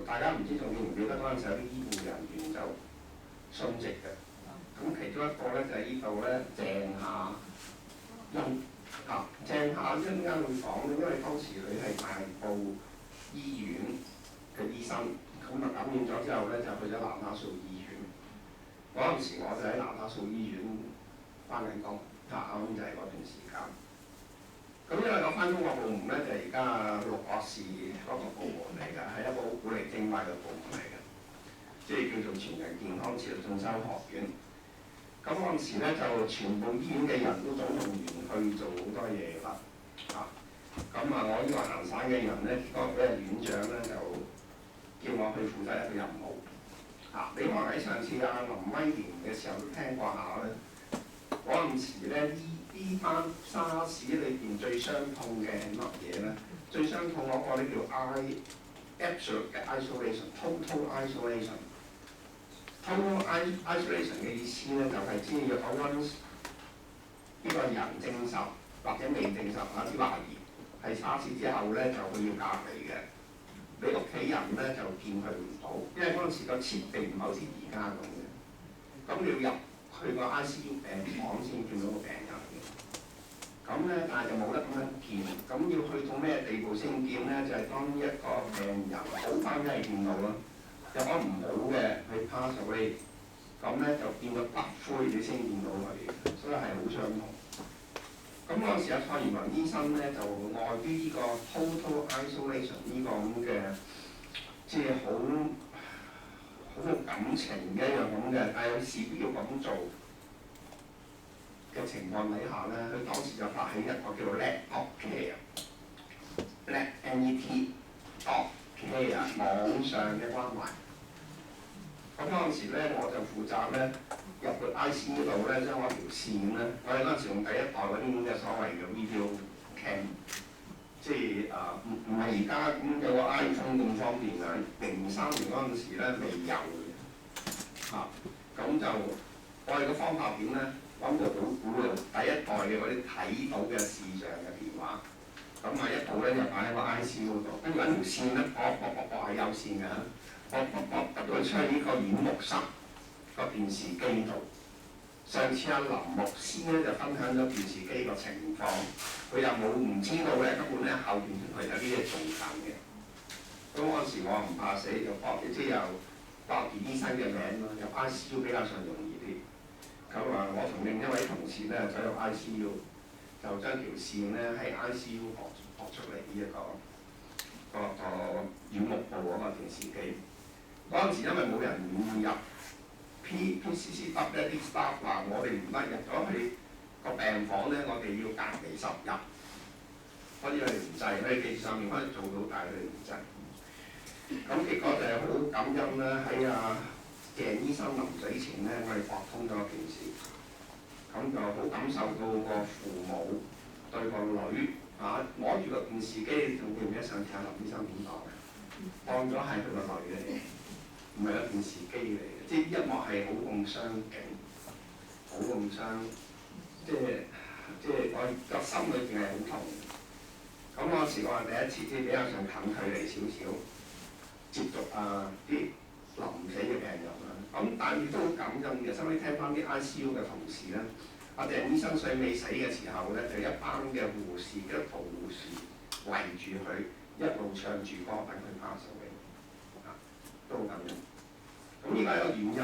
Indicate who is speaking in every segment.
Speaker 1: 大家唔知仲記唔記得嗰陣時有啲醫護人員就殉職嘅。咁其中一個咧就係呢度咧鄭夏欣啊，鄭夏欣點解會講咧？因為當時佢係大埔醫院嘅醫生，咁啊感染咗之後咧就去咗南打素醫院。嗰陣時我就喺南打素醫院翻緊工，啱啱就係嗰段時間。咁因為我翻工個部門咧就而家陸博士嗰個部門嚟㗎，係一個好古靈精怪嘅部門嚟嘅，即係叫做全人健康治療進修學院。咁嗰陣時咧就全部醫院嘅人都總動員去做好多嘢啦，咁我呢個行省嘅人咧，結果俾院長咧就叫我去負責一個任務。你可能喺上次林威廉嘅時候都聽過下咧，嗰陣時咧呢班沙士裏邊最傷痛嘅係乜嘢咧？最傷痛嗰個咧叫 absolute 嘅 isolation，total isolation。total isolation 嘅意思咧就係只要講緊呢個人證實或者未證實啲懷疑係沙士之後咧就佢要隔離嘅。你屋企人咧就見佢唔到，因為嗰陣時個設備唔係好似而家咁嘅。咁你要入去個 ICU 病房先見到個病人嘅。咁咧，但係就冇得咁樣見。咁要去到咩地步先見咧？就係、當一個病人好翻梗係見到啦。有個唔好嘅，佢 pass away，咁咧就變到骨灰你先見到佢，所以係好傷痛。咁嗰陣時蔡元文醫生咧就礙於呢個 total isolation 呢個咁嘅，即係好冇感情嘅一樣咁嘅，但係有事必要咁做嘅情況底下咧，佢當時就發起一個叫做 Let Doc Care，Let NET Doc Care 網上嘅關懷。咁嗰陣時咧，我就負責咧入去 ICU 度咧，將我條線咧，我哋嗰陣時用第一代嗰啲咁嘅所謂嘅 video cam， 即係唔係而家咁有個 iPhone 咁方便啊。03年嗰陣時咧未有嘅，咁就我哋嘅方法點咧？揾部好古嘅第一代嘅嗰啲睇到嘅視像嘅電話，咁一部咧就擺喺個 ICU 度，跟住揾條線咧，係有線嘅。我入到去呢個演牧室個電視機度。上次林牧師咧就分享咗電視機個情況，佢又冇唔知道咧，根本咧後邊佢有啲嘢做緊嘅。咁嗰陣時我唔怕死，就即係又報住醫生嘅名咯，入 ICU 比較上容易啲。咁我同另一位同事咧走入 ICU，就將條線咧喺 ICU 學出嚟呢一個演牧部嗰個電視機。嗰陣時因為冇人願意入 PCCW 啲 staff 話我哋唔得入咗去個病房咧，我哋要隔離10日，所以佢哋唔制，佢哋技術上面可以做到，但係佢哋唔制。咁結果就係好感恩啦，喺鄭醫生臨死前咧，我哋駁通咗件事，咁就好感受到個父母對個女摸住個電視機，仲記唔記得上次林醫生點講嘅？當咗係佢個女嚟嘅。唔係一電視機嚟嘅，即係一幕係好咁傷景，好咁傷，即係我個心裏邊係好痛。咁嗰時我係第一次，即係比較上近距離少少接觸啲臨死嘅病人啦。咁但係亦都好感恩嘅，收尾聽翻啲 ICU 嘅同事咧，鄭醫生最尾死嘅時候咧，就一班嘅護士，一個護士圍住佢，一路唱住歌等佢 pass away。都好感恩。咁呢個係一個原因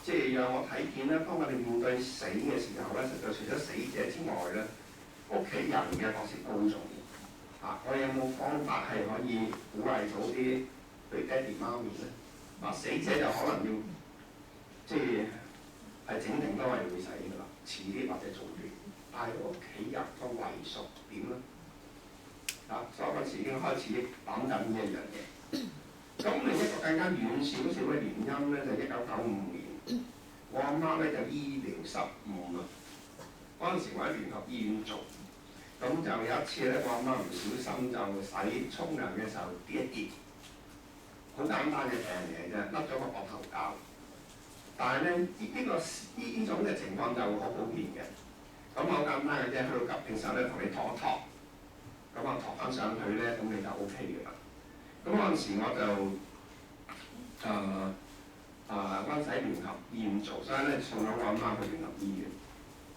Speaker 1: 即係讓我睇見咧，當我哋面對死嘅時候咧，實在除咗死者之外咧，屋企人嘅角色都好重要。我哋有冇方法係可以鼓勵到啲譬如爹哋媽咪咧？死者就可能要即係整定都係會死㗎啦，遲啲或者早啲。但係屋企人個遺屬點咧？所以嗰時已經開始諗緊呢一樣嘢。咁另一個更加遠少少嘅原因咧，就係1995年，我阿媽咧就醫療失誤啦。嗰陣時我喺聯合醫院做，咁就有一次咧，我阿媽唔小心就沖涼嘅時候跌一跌，好簡單嘅病嚟嘅啫，甩咗個膊頭膠。但係咧呢種嘅情況就好普遍嘅，咁好簡單嘅啫，去到急症室咧同你托一托，咁托翻上去咧，咁你就 OK 嘅啦。咁嗰陣時我就灣仔聯合醫院做，所以咧送咗我阿媽去聯合醫院。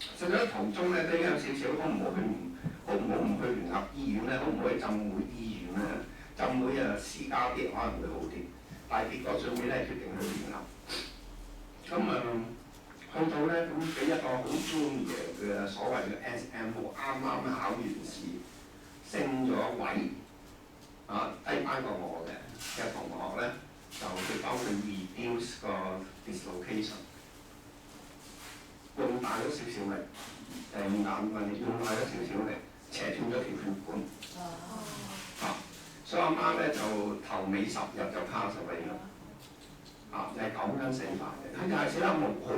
Speaker 1: 實在途中咧都有少少好唔好唔去聯合醫院咧，好唔好去浸會醫院咧？浸會私家啲可能會好啲，但係結果最尾咧決定去聯合。咁去到咧咁俾一個好專業嘅所謂嘅 SMO 啱啱考完試升咗位低班過我嘅同學咧，就去幫佢 reduce 個 dislocation， 用大咗少少力，眼運用大咗少少力，扯斷咗條血管。所以阿媽咧就頭尾10日就 pass away 啦。就係講緊死法嘅，佢就係死得好無辜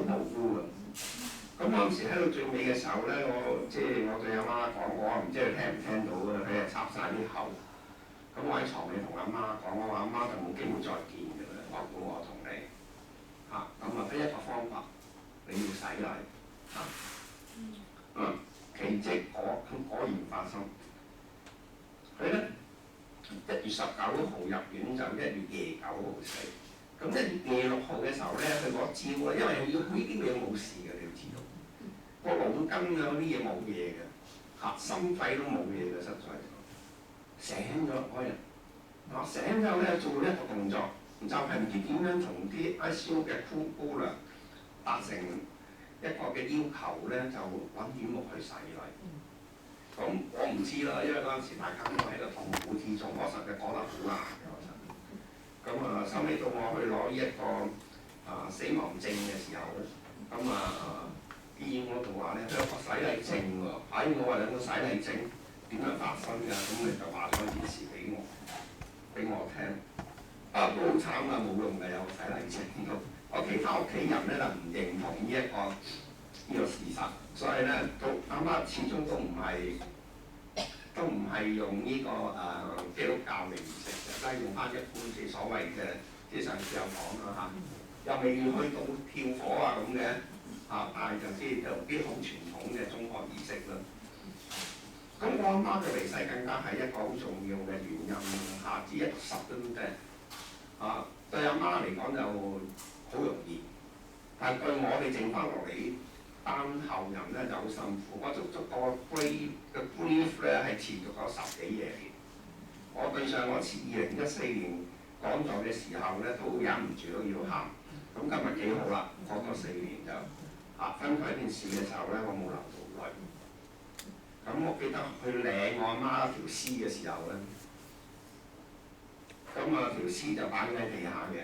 Speaker 1: 㗎。咁嗰陣時喺到最尾嘅時候咧，我對阿媽講，我唔知佢聽唔聽到啊，佢係插晒啲口。咁我喺床尾同阿媽講，我話阿媽就冇機會再見㗎啦，我估我同你咁得一個方法，你要洗禮奇蹟果然發生。佢咧1月19號入院，就1月9號死。咁1月6號嘅時候咧，佢嗰朝咧，因為呢啲嘢冇事嘅，你要知道，個腦筋嗰啲嘢冇嘢嘅，心肺都冇嘢嘅，實在醒咗嗰日，醒之後咧做一個動作，就係唔知點樣同啲 ICU 嘅姑娘達成一個嘅要求咧，就揾軟木去洗禮。咁我唔知啦，因為嗰陣時大家都喺度痛苦之中，我實在覺得好難嘅。咁收尾到我去攞呢一個死亡證嘅時候咧，醫院嗰度話咧，佢有個洗禮證喎。我話兩個洗禮證點樣發生㗎？咁佢就話咗件事俾我聽。都好慘啊，冇用嘅，有個洗禮證。我其他屋企人咧就唔認同呢個事實，所以咧到阿媽始終都唔係用呢個基督教嘅儀式嘅，都係用翻一般所謂嘅，上次有講啦又未去到跳火咁嘅但係就啲好傳統嘅中國儀式啦。咁我阿媽嘅離世更加係一個好重要嘅原因只一個10對阿媽嚟講就好容易，但係對我哋剩翻落嚟班後人咧就好辛苦。我足足個 grief 咧係持續咗10幾夜。我對上嗰次2014年講座嘅時候咧，都忍唔住都要喊。咁今日幾好啦，過咗4年就分開件事嘅時候咧，我冇流到淚。咁我記得去領我阿媽條屍嘅時候咧，條屍就擺喺地下嘅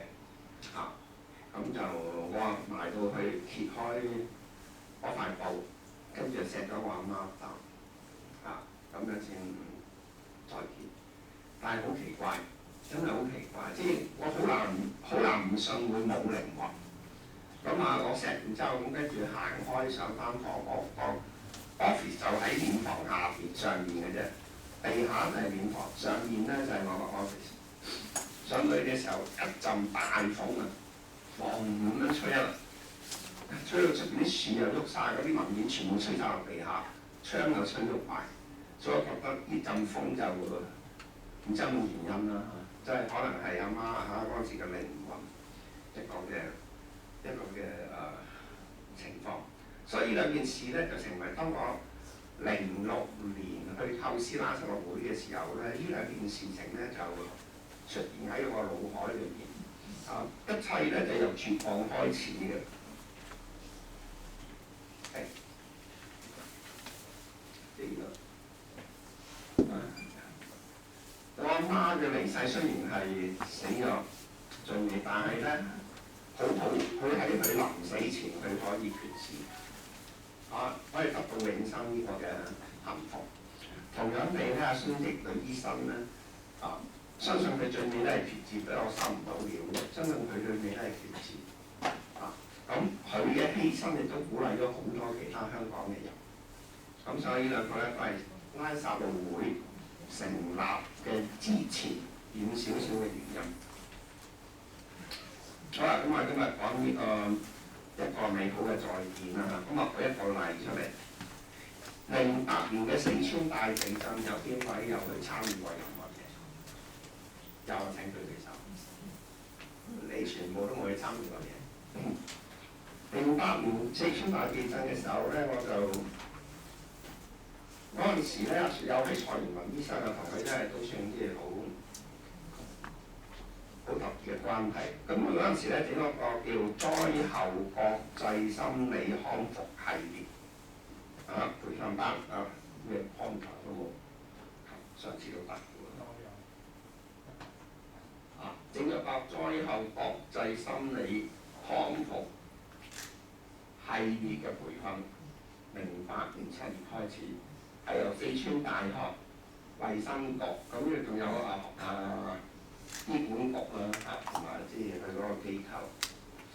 Speaker 1: 咁就我埋到去揭開嗰塊布，跟住就錫咗我阿媽一啖咁樣先再見。但係好奇怪，真係好奇怪，我好難唔信會冇靈魂。我錫完之後，跟住行開上翻房，個 office 就喺殮房上面嘅啫，地下就係殮房，上面咧就係我個 office。上去嘅時候一陣大風咁樣吹吹到出邊啲樹又喐晒，嗰啲文件全部吹晒落地下，窗又吹喐埋，所以我覺得呢陣風就唔知有冇原因啦即係可能係阿媽嗰陣時嘅靈魂一個嘅情況。所以呢兩件事咧就成為當我06年去構思拉撒路會嘅時候咧，呢兩件事情咧就出現喺我腦海裏面。一切咧就由絕望開始嘅。我阿媽嘅離世雖然係死咗最尾，但係咧好佢喺佢臨死前佢可以決志可以得到永生呢個嘅幸福。同樣地咧，孫益女醫生咧相信佢最尾咧係決志，俾我收唔到料嘅。相信佢最尾咧係決志咁佢嘅犧牲亦都鼓勵咗好多其他香港嘅人。咁所以呢兩個咧都係拉撒路會成立嘅之前遠少少嘅原因。好啦，咁我今日講一個美好嘅再見啦。咁我舉一個例出嚟。08年嘅四川大地震，有邊位有去參與過任何嘢？有請。你全部都冇去參與過嘢。08年四川大地震嘅時候咧，我就嗰陣時咧，有係蔡元文醫生啊，同佢真係都算啲好特別嘅關係。咁我嗰陣時咧整咗個叫災後國際心理康復系列培訓班咩康復都冇，上次都得整咗個災後國際心理康復系列嘅培訓，08年7月開始，係由四川大學衛生局，咁咧仲有醫管局同埋即係佢嗰個機構。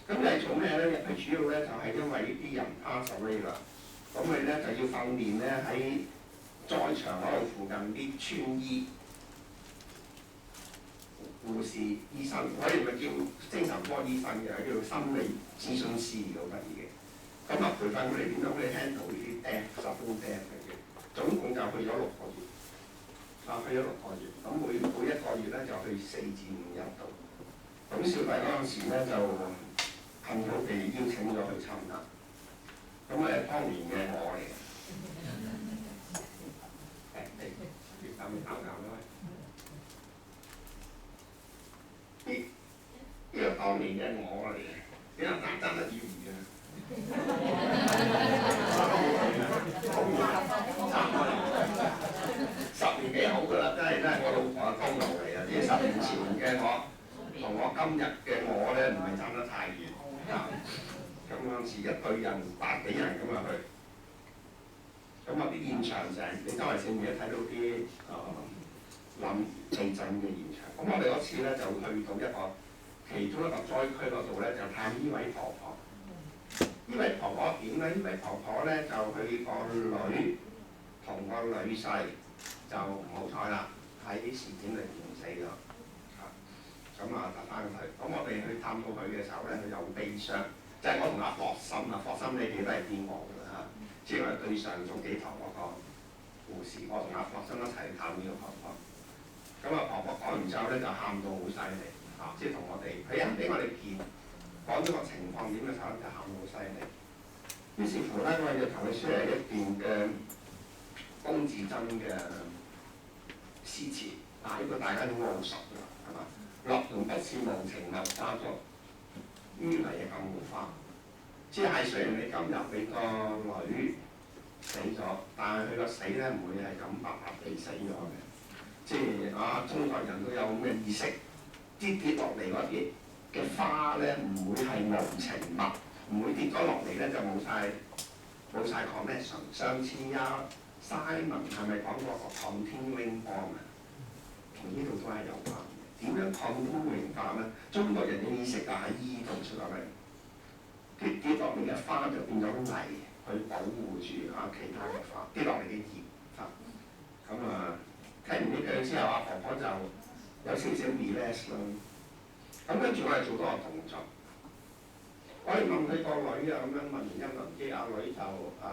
Speaker 1: 咁係做咩咧？佢主要咧就係因為呢啲人 pass away 啦，咁佢咧就要訓練咧喺災場嗰度附近啲村醫、護士、醫生，我哋咪叫精神科醫生嘅，叫心理諮詢師，好得意嘅。咁培訓佢哋點樣去 handle 呢啲 death、sudden death 嘅，總共就去咗6個月。去咗6個月，咁每一個月咧就去4至5日度。咁小弟嗰陣時咧就幸好被邀請咗去參加。咁當年嘅我嚟嘅。越打越搞啦呢個當年嘅我嚟嘅，點解爭得遠嘅？10年幾好㗎啦，真係我老婆嘅功勞嚟啊！啲10年前嘅我同我今日嘅我咧，唔係爭得太遠咁嗰陣時一隊人100幾人咁去，咁啲現場就係你周圍四面都睇到啲地震嘅現場。咁我哋嗰次咧就去到其中一個災區嗰度咧，就探呢位婆婆。呢位婆婆點咧？呢位婆婆咧就佢個女同個女婿就唔好彩啦，喺事件裏面死咗。咁得翻佢。咁我哋去探到佢嘅時候咧，佢有悲傷。即係我同阿霍心你哋都係見過㗎啦。即係我對上做幾堂嗰個護士，我同阿霍心一齊去探呢個婆婆。咁婆婆講完之後咧，就喊到好犀利。即係同我哋，佢俾我哋見講咗個情況點嘅時候，就喊到好犀利。於是乎咧，我哋就同佢 share 一段嘅龔自珍嘅詩詞。呢個大家都好熟㗎，係嘛？樂同不是無情留家作，於泥更無花。即係雖然你今日你個女死咗，但係佢個死咧唔會係咁白白地死咗嘅。即係中國人都有咁嘅意識。跌落嚟嗰啲嘅花咧，唔會係無情物，唔會跌咗落嚟咧就冇晒 connection。上次Simon 係咪講過個 continuing bond 啊？同呢度都係有關嘅。點樣 continuing 法咧？中國人嘅意識就喺依度出嚟，跌落嚟嘅花就變咗泥去保護住其他嘅花，跌落嚟嘅葉咁睇完呢句之後，婆婆就有少少 relax 啦。咁跟住我哋做多個動作，我哋問佢個女咁樣問完一輪，啲阿女就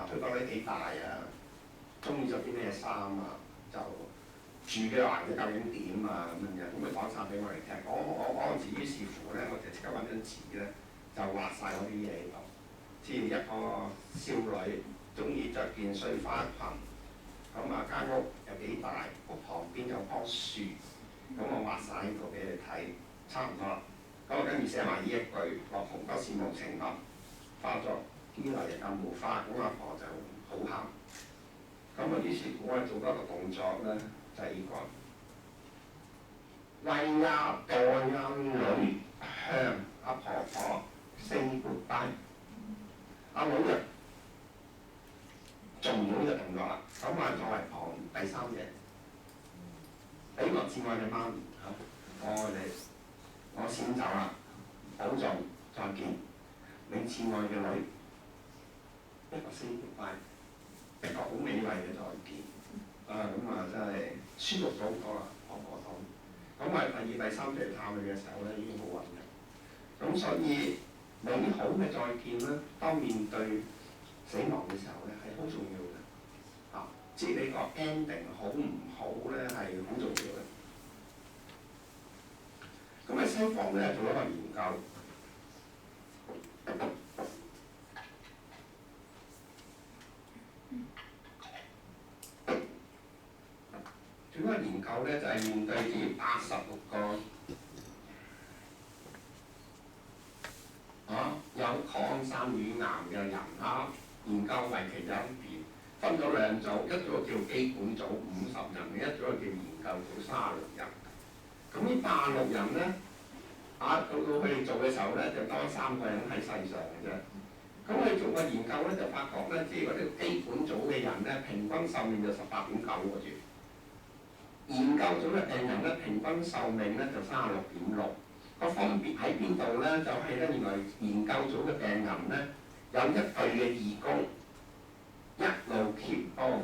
Speaker 1: 佢個女幾大中意咗啲咩衫就住嘅環境究竟點咁樣，咁佢講晒俾我哋聽。我嗰陣時於是乎咧，我就即刻揾張紙咧，就畫晒嗰啲嘢喺度。即係一個少女中意着件碎花裙，咁間屋有幾大，屋旁邊有棵樹，咁我畫晒喺度俾你睇，差唔多啦。咁我跟住寫埋呢一句：樂同不是無情物，化作於泥更無花。咁阿婆就好喊。咁於是乎我哋做多一個動作咧，就係呢個為代女向阿婆婆 say goodbye。阿女就做唔到呢個動作啦。咁我作為旁第三者，俾個至愛嘅媽咪我愛你，我先走啦，保重，再見。你至愛嘅女，一個 say goodbye，一個好美麗嘅再見。真係舒服咗好多啦，婆婆講。咁我第2、第3次探佢嘅時候咧，已經好穩定。咁所以美好嘅再見咧，當面對死亡嘅時候咧，係好重要嘅。即係你個 ending 好唔好咧，係好重要嘅。咁喺西方咧做一個研究。做一個研究咧，就係、面對住86個有抗三乳癌嘅人研究為期2年，分咗2組，一組叫基本組50人，另一組叫研究組36人。咁呢86人咧，到佢哋做嘅時候咧，就多3個人喺世上嘅啫。咁佢哋做個研究咧，就發覺咧，即係嗰啲基本組嘅人咧，平均壽命就18.9個月。研究組嘅病人咧，平均壽命咧就36.6。個分別喺邊度咧？就係咧，原來研究組嘅病人咧，有一隊嘅義工一路貼幫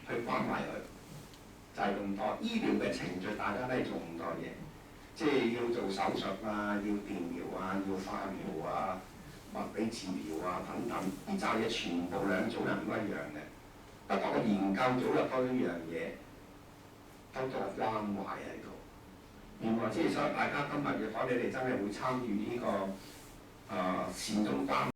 Speaker 1: 去關懷佢，就係咁多。醫療嘅程序大家都係做咁多嘢，即係要做手術啊，要電療啊，要化療啊，物理治療啊等等，呢扎嘢全部2組人都一樣嘅。不過個研究組就多一樣嘢，多咗個關懷喺度。原來即係所以大家今日嘅講，你哋真係會參與呢個善終關